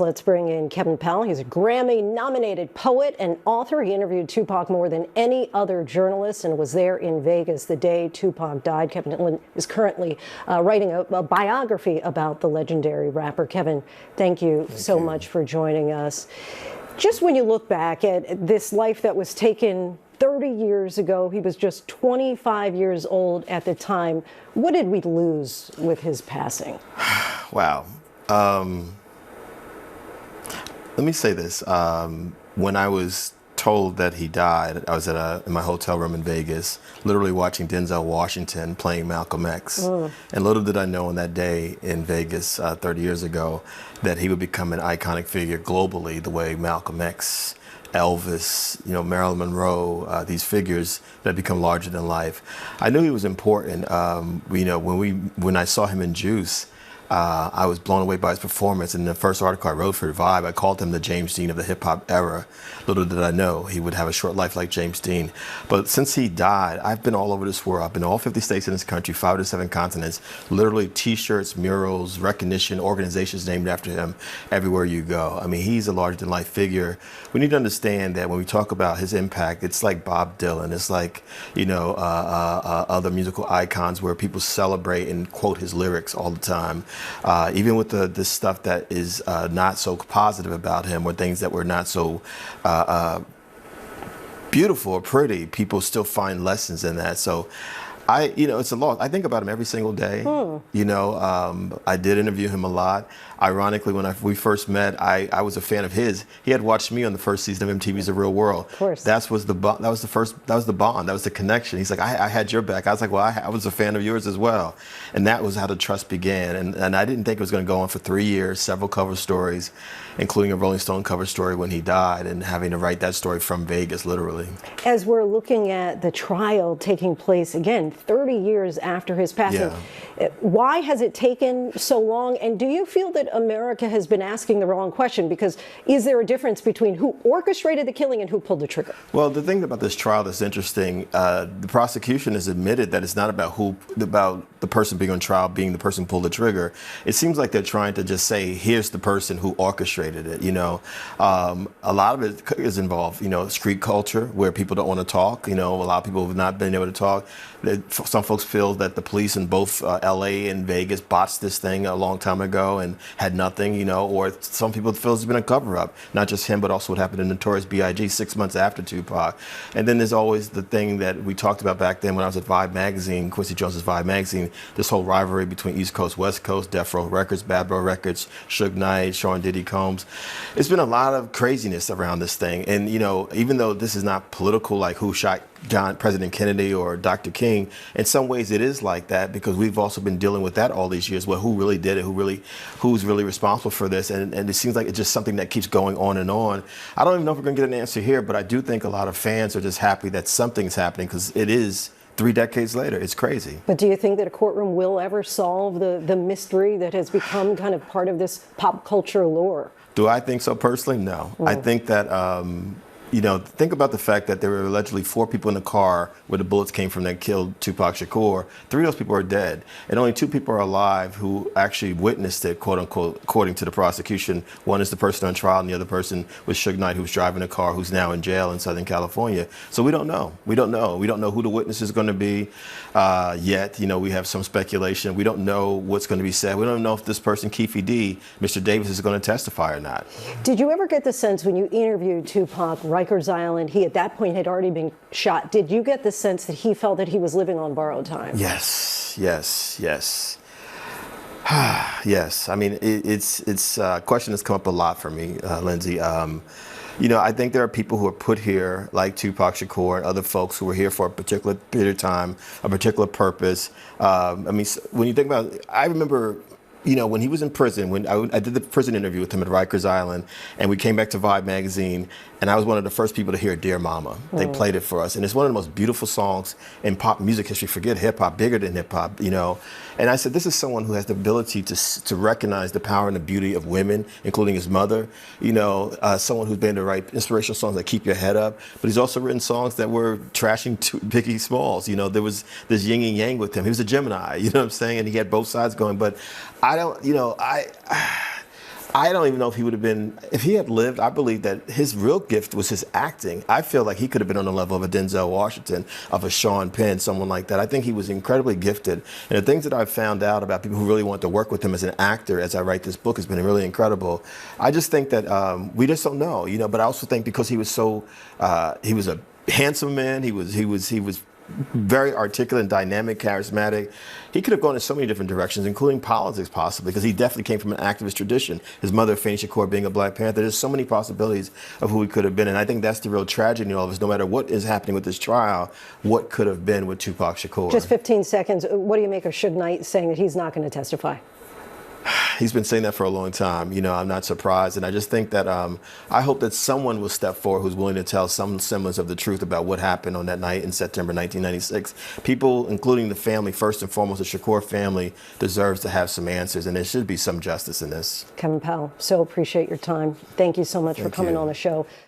Let's bring in Kevin Powell. He's a Grammy-nominated poet and author. He interviewed Tupac more than any other journalist and was there in Vegas the day Tupac died. Kevin is currently writing a biography about the legendary rapper. Kevin, thank you so much for joining us. Just when you look back at this life that was taken 30 years ago, he was just 25 years old at the time. What did we lose with his passing? Wow. Let me say this. When I was told that he died, I was in my hotel room in Vegas, literally watching Denzel Washington playing Malcolm X. And little did I know on that day in Vegas 30 years ago that he would become an iconic figure globally the way Malcolm X, Elvis, Marilyn Monroe, these figures that become larger than life. I knew he was important. When I saw him in Juice, I was blown away by his performance. In the first article I wrote for Vibe, I called him the James Dean of the hip-hop era. Little did I know he would have a short life like James Dean. But since he died, I've been all over this world. I've been to all 50 states in this country, 5 to 7 continents, literally T-shirts, murals, recognition, organizations named after him everywhere you go. I mean, he's a larger-than-life figure. We need to understand that when we talk about his impact, it's like Bob Dylan. It's like, other musical icons where people celebrate and quote his lyrics all the time. Even with the stuff that is not so positive about him, or things that were not so beautiful or pretty, people still find lessons in that. So it's a loss. I think about him every single day. I did interview him a lot. Ironically, when we first met, I was a fan of his. He had watched me on the first season of MTV's The Real World. Of course. That was the bond. That was the connection. He's like, I had your back. I was like, well, I was a fan of yours as well. And that was how the trust began. And I didn't think it was going to go on for 3 years, several cover stories, including a Rolling Stone cover story when he died, and having to write that story from Vegas, literally. As we're looking at the trial taking place, again, 30 years after his passing, why has it taken so long? And do you feel that America has been asking the wrong question? Because is there a difference between who orchestrated the killing and who pulled the trigger? Well, the thing about this trial that's interesting, the prosecution has admitted that it's not about the person being on trial being the person who pulled the trigger. It seems like they're trying to just say, here's the person who orchestrated it. A lot of it is involved, street culture where people don't want to talk. A lot of people have not been able to talk. Some folks feel that the police in both LA and Vegas botched this thing a long time ago and had nothing, or some people feel it's been a cover-up, not just him, but also what happened in Notorious B.I.G. 6 months after Tupac. And then there's always the thing that we talked about back then when I was at Vibe magazine, Quincy Jones's Vibe magazine, this whole rivalry between East Coast, West Coast, Death Row Records, Bad Row Records, Suge Knight, Sean Diddy Combs. It's been a lot of craziness around this thing. And, even though this is not political, like who shot President Kennedy or Dr. King, in some ways it is like that, because we've also been dealing with that all these years. Well, who really did it? Who's really responsible for this? And it seems like it's just something that keeps going on and on. I don't even know if we're going to get an answer here, but I do think a lot of fans are just happy that something's happening, because it is 3 decades later. It's crazy. But do you think that a courtroom will ever solve the mystery that has become kind of part of this pop culture lore? Do I think so personally? No. I think that think about the fact that there were allegedly 4 people in the car where the bullets came from that killed Tupac Shakur. 3 of those people are dead, and only 2 people are alive who actually witnessed it, quote unquote, according to the prosecution. One is the person on trial, and the other person was Suge Knight, who was driving a car, who's now in jail in Southern California. So we don't know. We don't know who the witness is going to be yet. We have some speculation. We don't know what's going to be said. We don't know if this person, Keefe D, Mr. Davis, is going to testify or not. Did you ever get the sense when you interviewed Tupac, Rikers Island, he at that point had already been shot, did you get the sense that he felt that he was living on borrowed time? Yes. Yes. I mean, it's a question that's come up a lot for me, Linsey. I think there are people who are put here, like Tupac Shakur and other folks, who were here for a particular period of time, a particular purpose. When you think about it, I remember when he was in prison, when I did the prison interview with him at Rikers Island, and we came back to Vibe magazine, and I was one of the first people to hear Dear Mama. They played it for us, and it's one of the most beautiful songs in pop music history. Forget hip-hop, bigger than hip-hop, And I said, this is someone who has the ability to recognize the power and the beauty of women, including his mother. Someone who's been to write inspirational songs that keep your head up, but he's also written songs that were trashing Biggie Smalls. There was this yin and yang with him. He was a Gemini, you know what I'm saying? And he had both sides going, but I don't, I don't even know if he would have been, if he had lived. I believe that his real gift was his acting. I feel like he could have been on the level of a Denzel Washington, of a Sean Penn, someone like that. I think he was incredibly gifted. And the things that I've found out about people who really want to work with him as an actor as I write this book has been really incredible. I just think that we just don't know, you know, but I also think because he was so, he was a handsome man, he was very articulate and dynamic, charismatic. He could have gone in so many different directions, including politics possibly, because he definitely came from an activist tradition. His mother, Fannie Shakur, being a Black Panther. There's so many possibilities of who he could have been. And I think that's the real tragedy in all of this. No matter what is happening with this trial, what could have been with Tupac Shakur? Just 15 seconds. What do you make of Suge Knight saying that he's not going to testify? He's been saying that for a long time. You know, I'm not surprised. And I just think that I hope that someone will step forward who's willing to tell some semblance of the truth about what happened on that night in September 1996. People, including the family, first and foremost, the Shakur family, deserves to have some answers. And there should be some justice in this. Kevin Powell, so appreciate your time. Thank you so much for coming on the show.